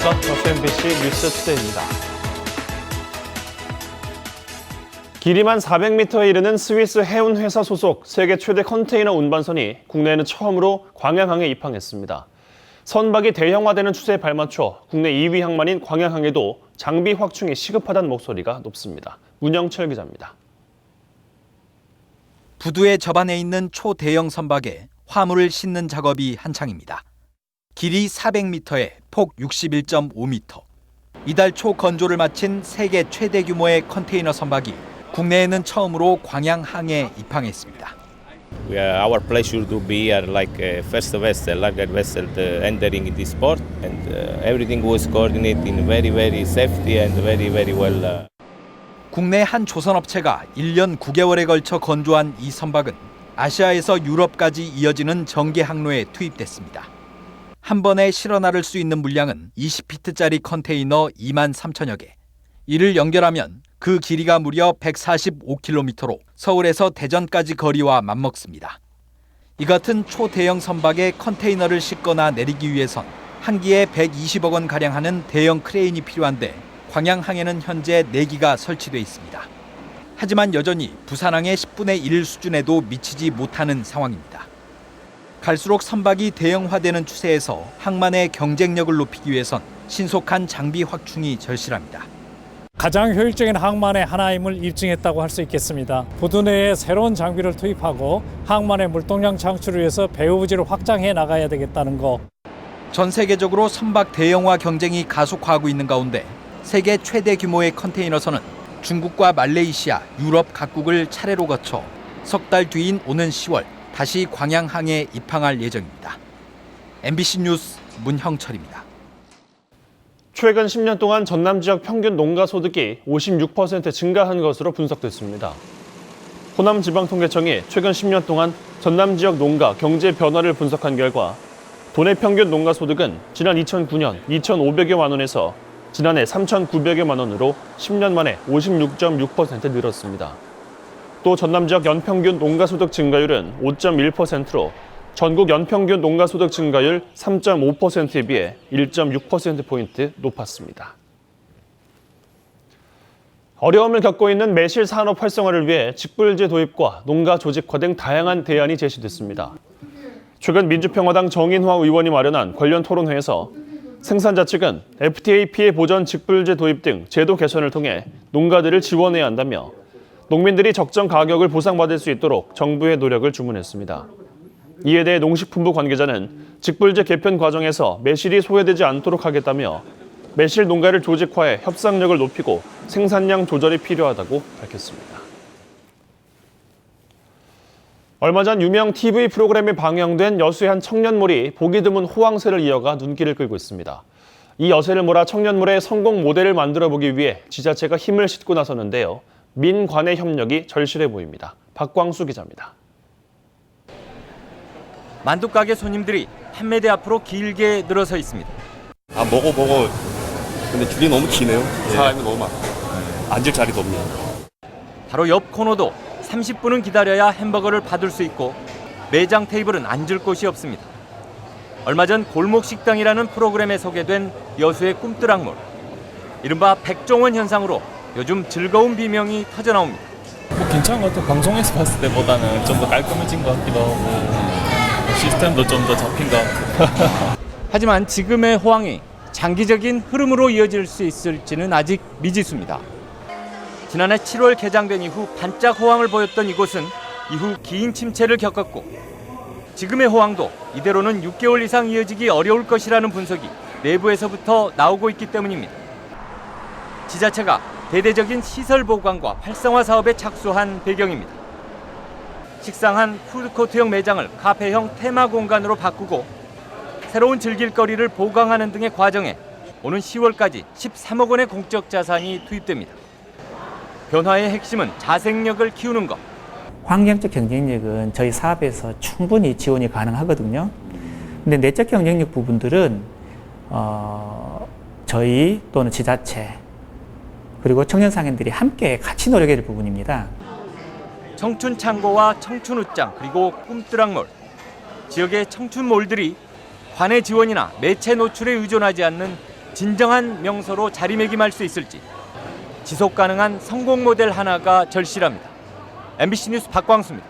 안녕하십니까. FMBC 뉴스투데이입니다. 길이만 400m에 이르는 스위스 해운회사 소속 세계 최대 컨테이너 운반선이 국내에는 처음으로 광양항에 입항했습니다. 선박이 대형화되는 추세에 발맞춰 국내 2위 항만인 광양항에도 장비 확충이 시급하다는 목소리가 높습니다. 문영철 기자입니다. 부두에 접안해 있는 초대형 선박에 화물을 싣는 작업이 한창입니다. 길이 400m에 폭 61.5m. 이달 초 건조를 마친 세계 최대 규모의 컨테이너 선박이 국내에는 처음으로 광양항에 입항했습니다. Our pleasure to be like first vessel, like that vessel entering in this port, and everything was coordinated in very safety and very well. 국내 한 조선업체가 1년 9개월에 걸쳐 건조한 이 선박은 아시아에서 유럽까지 이어지는 정계 항로에 투입됐습니다. 한 번에 실어 나를 수 있는 물량은 20피트짜리 컨테이너 2만 3천여 개. 이를 연결하면 그 길이가 무려 145km로 서울에서 대전까지 거리와 맞먹습니다. 이 같은 초대형 선박에 컨테이너를 싣거나 내리기 위해선 한 기에 120억 원가량 하는 대형 크레인이 필요한데 광양항에는 현재 4기가 설치돼 있습니다. 하지만 여전히 부산항의 10분의 1 수준에도 미치지 못하는 상황입니다. 갈수록 선박이 대형화되는 추세에서 항만의 경쟁력을 높이기 위해선 신속한 장비 확충이 절실합니다. 가장 효율적인 항만의 하나임을 입증했다고 할 수 있겠습니다. 부두 내에 새로운 장비를 투입하고 항만의 물동량 창출을 위해서 배후 부지를 확장해 나가야 되겠다는 거. 전 세계적으로 선박 대형화 경쟁이 가속화하고 있는 가운데 세계 최대 규모의 컨테이너선은 중국과 말레이시아, 유럽 각국을 차례로 거쳐 석 달 뒤인 오는 10월 다시 광양항에 입항할 예정입니다. MBC 뉴스 문형철입니다. 최근 10년 동안 전남 지역 평균 농가 소득이 56% 증가한 것으로 분석됐습니다. 호남지방통계청이 최근 10년 동안 전남 지역 농가 경제 변화를 분석한 결과 도내 평균 농가 소득은 지난 2009년 2,500여만 원에서 지난해 3,900여만 원으로 10년 만에 56.6% 늘었습니다. 또 전남 지역 연평균 농가 소득 증가율은 5.1%로 전국 연평균 농가소득 증가율 3.5%에 비해 1.6%포인트 높았습니다. 어려움을 겪고 있는 매실 산업 활성화를 위해 직불제 도입과 농가 조직화 등 다양한 대안이 제시됐습니다. 최근 민주평화당 정인화 의원이 마련한 관련 토론회에서 생산자 측은 FTA 피해 보전 직불제 도입 등 제도 개선을 통해 농가들을 지원해야 한다며 농민들이 적정 가격을 보상받을 수 있도록 정부의 노력을 주문했습니다. 이에 대해 농식품부 관계자는 직불제 개편 과정에서 매실이 소외되지 않도록 하겠다며 매실 농가를 조직화해 협상력을 높이고 생산량 조절이 필요하다고 밝혔습니다. 얼마 전 유명 TV 프로그램에 방영된 여수의 한 청년몰이 보기 드문 호황세를 이어가 눈길을 끌고 있습니다. 이 여세를 몰아 청년몰의 성공 모델을 만들어보기 위해 지자체가 힘을 싣고 나섰는데요. 민관의 협력이 절실해 보입니다. 박광수 기자입니다. 만두가게 손님들이 판매대 앞으로 길게 늘어서 있습니다. 먹어. 근데 줄이 너무 기네요. 사람이 너무 많아. 앉을 자리도 없네요. 바로 옆 코너도 30분은 기다려야 햄버거를 받을 수 있고 매장 테이블은 앉을 곳이 없습니다. 얼마 전 골목식당이라는 프로그램에 소개된 여수의 꿈뜨락몰. 이른바 백종원 현상으로 요즘 즐거운 비명이 터져나옵니다. 괜찮은 것 같아요. 방송에서 봤을 때보다는 좀 더 깔끔해진 것 같기도 하고 시스템도 좀 더 잡힌 것 같고. 하지만 지금의 호황이 장기적인 흐름으로 이어질 수 있을지는 아직 미지수입니다. 지난해 7월 개장된 이후 반짝 호황을 보였던 이곳은 이후 긴 침체를 겪었고 지금의 호황도 이대로는 6개월 이상 이어지기 어려울 것이라는 분석이 내부에서부터 나오고 있기 때문입니다. 지자체가 대대적인 시설 보강과 활성화 사업에 착수한 배경입니다. 식상한 푸드코트형 매장을 카페형 테마 공간으로 바꾸고 새로운 즐길거리를 보강하는 등의 과정에 오는 10월까지 13억 원의 공적 자산이 투입됩니다. 변화의 핵심은 자생력을 키우는 것. 환경적 경쟁력은 저희 사업에서 충분히 지원이 가능하거든요. 근데 내적 경쟁력 부분들은 저희 또는 지자체 그리고 청년 상인들이 함께 같이 노력해야 될 부분입니다. 청춘창고와 청춘웃장 그리고 꿈뜨락몰. 지역의 청춘몰들이 관의 지원이나 매체 노출에 의존하지 않는 진정한 명소로 자리매김할 수 있을지 지속 가능한 성공 모델 하나가 절실합니다. MBC 뉴스 박광수입니다.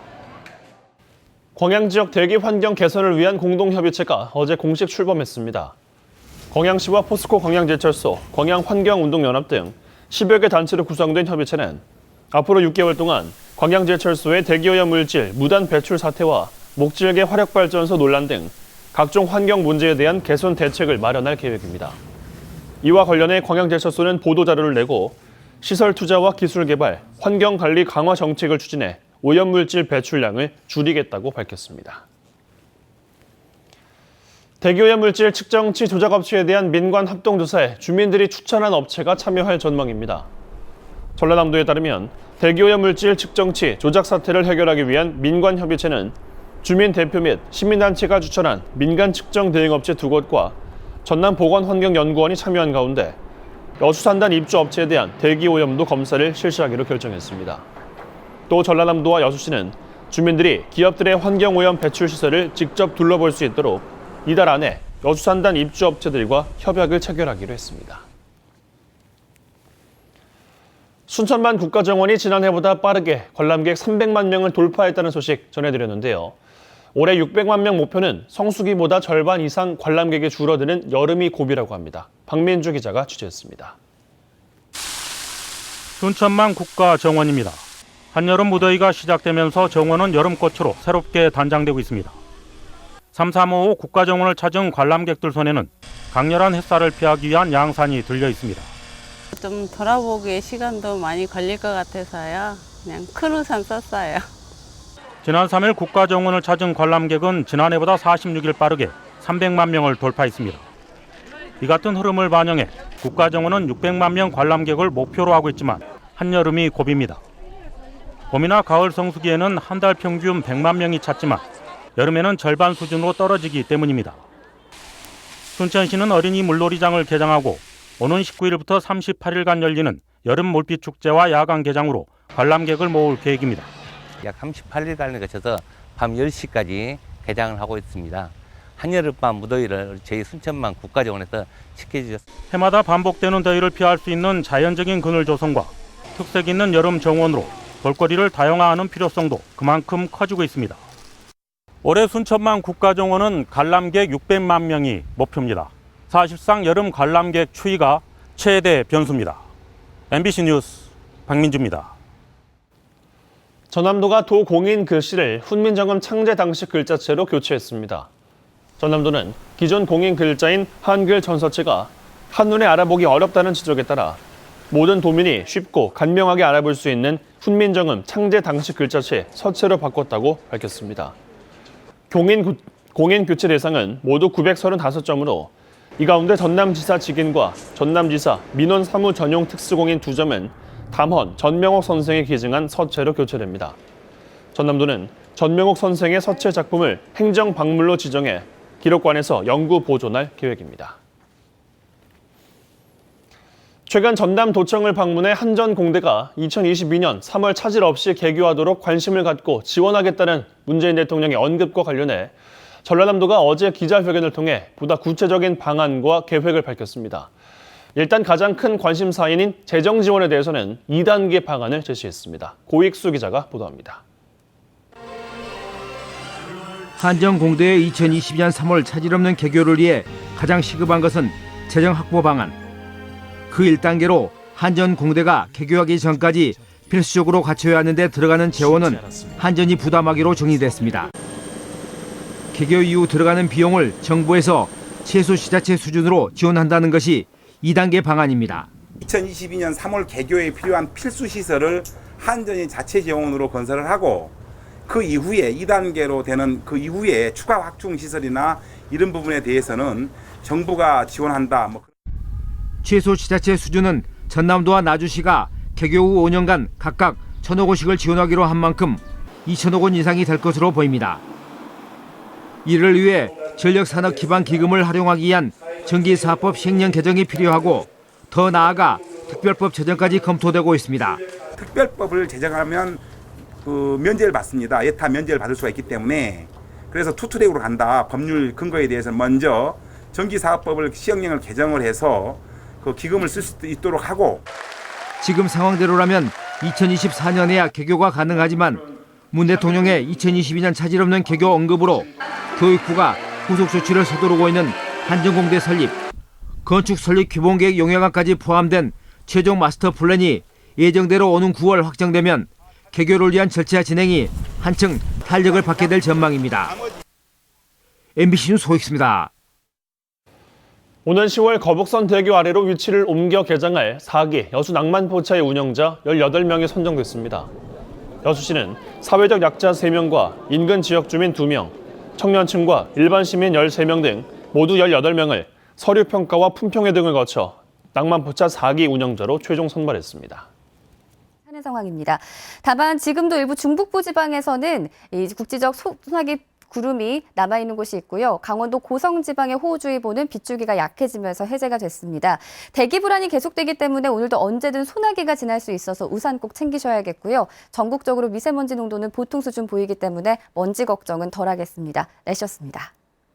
광양 지역 대기 환경 개선을 위한 공동협의체가 어제 공식 출범했습니다. 광양시와 포스코 광양제철소, 광양환경운동연합 등 10여 개 단체로 구성된 협의체는 앞으로 6개월 동안 광양제철소의 대기오염 물질 무단 배출 사태와 목질개 화력발전소 논란 등 각종 환경 문제에 대한 개선 대책을 마련할 계획입니다. 이와 관련해 광양제철소는 보도자료를 내고 시설 투자와 기술 개발, 환경관리 강화 정책을 추진해 오염물질 배출량을 줄이겠다고 밝혔습니다. 대기오염물질 측정치 조작업체에 대한 민관 합동조사에 주민들이 추천한 업체가 참여할 전망입니다. 전라남도에 따르면 대기오염물질 측정치 조작 사태를 해결하기 위한 민관협의체는 주민 대표 및 시민단체가 추천한 민간 측정 대행업체 2곳과 전남보건환경연구원이 참여한 가운데 여수산단 입주업체에 대한 대기오염도 검사를 실시하기로 결정했습니다. 또 전라남도와 여수시는 주민들이 기업들의 환경오염 배출 시설을 직접 둘러볼 수 있도록 이달 안에 여수산단 입주업체들과 협약을 체결하기로 했습니다. 순천만 국가정원이 지난해보다 빠르게 관람객 300만 명을 돌파했다는 소식 전해드렸는데요. 올해 600만 명 목표는 성수기보다 절반 이상 관람객이 줄어드는 여름이 고비라고 합니다. 박민주 기자가 취재했습니다. 순천만 국가정원입니다. 한여름 무더위가 시작되면서 정원은 여름꽃으로 새롭게 단장되고 있습니다. 3355 국가정원을 찾은 관람객들 손에는 강렬한 햇살을 피하기 위한 양산이 들려 있습니다. 좀 돌아보기에 시간도 많이 걸릴 것 같아서요. 그냥 큰 우산 썼어요. 지난 3일 국가정원을 찾은 관람객은 지난해보다 46일 빠르게 300만 명을 돌파했습니다. 이 같은 흐름을 반영해 국가정원은 600만 명 관람객을 목표로 하고 있지만 한여름이 고비입니다. 봄이나 가을 성수기에는 한 달 평균 100만 명이 찾지만 여름에는 절반 수준으로 떨어지기 때문입니다. 순천시는 어린이 물놀이장을 개장하고 오는 19일부터 38일간 열리는 여름 몰빛 축제와 야간 개장으로 관람객을 모을 계획입니다. 약 38일간에 거쳐서 밤 10시까지 개장을 하고 있습니다. 한여름밤 무더위를 저희 순천만 국가정원에서 지켜주셨습니다. 해마다 반복되는 더위를 피할 수 있는 자연적인 그늘 조성과 특색 있는 여름 정원으로 볼거리를 다양화하는 필요성도 그만큼 커지고 있습니다. 올해 순천만 국가정원은 관람객 600만 명이 목표입니다. 사실상 여름 관람객 추이가 최대 변수입니다. MBC 뉴스 박민주입니다. 전남도가 도공인 글씨를 훈민정음 창제 당시 글자체로 교체했습니다. 전남도는 기존 공인 글자인 한글 전서체가 한눈에 알아보기 어렵다는 지적에 따라 모든 도민이 쉽고 간명하게 알아볼 수 있는 훈민정음 창제 당시 글자체 서체로 바꿨다고 밝혔습니다. 공인 교체 대상은 모두 935점으로 이 가운데 전남지사 직인과 전남지사 민원 사무 전용 특수공인 2점은 담헌 전명옥 선생이 기증한 서체로 교체됩니다. 전남도는 전명옥 선생의 서체 작품을 행정박물로 지정해 기록관에서 영구 보존할 계획입니다. 최근 전남도청을 방문해 한전공대가 2022년 3월 차질 없이 개교하도록 관심을 갖고 지원하겠다는 문재인 대통령의 언급과 관련해 전라남도가 어제 기자회견을 통해 보다 구체적인 방안과 계획을 밝혔습니다. 일단 가장 큰 관심사인 재정 지원에 대해서는 2단계 방안을 제시했습니다. 고익수 기자가 보도합니다. 한전공대의 2022년 3월 차질 없는 개교를 위해 가장 시급한 것은 재정 확보 방안. 그 1단계로 한전공대가 개교하기 전까지 필수적으로 갖춰야 하는 데 들어가는 재원은 한전이 부담하기로 정리됐습니다. 개교 이후 들어가는 비용을 정부에서 최소 지자체 수준으로 지원한다는 것이 2단계 방안입니다. 2022년 3월 개교에 필요한 필수 시설을 한전이 자체 재원으로 건설을 하고 그 이후에 2단계로 되는 그 이후에 추가 확충 시설이나 이런 부분에 대해서는 정부가 지원한다. 최소 지자체 수준은 전남도와 나주시가 개교 후 5년간 각각 1,000억 원씩을 지원하기로 한 만큼 2,000억 원 이상이 될 것으로 보입니다. 이를 위해 전력산업기반기금을 활용하기 위한 전기사업법 시행령 개정이 필요하고 더 나아가 특별법 제정까지 검토되고 있습니다. 특별법을 제정하면 그 면제를 받습니다. 예타 면제를 받을 수가 있기 때문에 그래서 투트랙으로 간다. 법률 근거에 대해서는 먼저 전기사업법을 시행령을 개정을 해서 그 기금을 쓸 수 있도록 하고 지금 상황대로라면 2024년에야 개교가 가능하지만 문 대통령의 2022년 차질 없는 개교 언급으로 교육부가 후속 조치를 서두르고 있는 한전공대 설립, 건축 설립 기본계획 용역안까지 포함된 최종 마스터 플랜이 예정대로 오는 9월 확정되면 개교를 위한 절차 진행이 한층 탄력을 받게 될 전망입니다. MBC 뉴스 소익수입니다. 오는 10월 거북선 대교 아래로 위치를 옮겨 개장할 4기 여수 낭만포차의 운영자 18명이 선정됐습니다. 여수시는 사회적 약자 3명과 인근 지역 주민 2명, 청년층과 일반 시민 13명 등 모두 18명을 서류평가와 품평회 등을 거쳐 낭만포차 4기 운영자로 최종 선발했습니다. 하는 상황입니다. 다만 지금도 일부 중북부 지방에서는 이 국지적 소나기 구름이 남아있는 곳이 있고요. 강원도 고성 지방의 호우주의보는 빗줄기가 약해지면서 해제가 됐습니다. 대기 불안이 계속되기 때문에 오늘도 언제든 소나기가 지날 수 있어서 우산 꼭 챙기셔야겠고요. 전국적으로 미세먼지 농도는 보통 수준 보이기 때문에 먼지 걱정은 덜하겠습니다. 내셨습니다.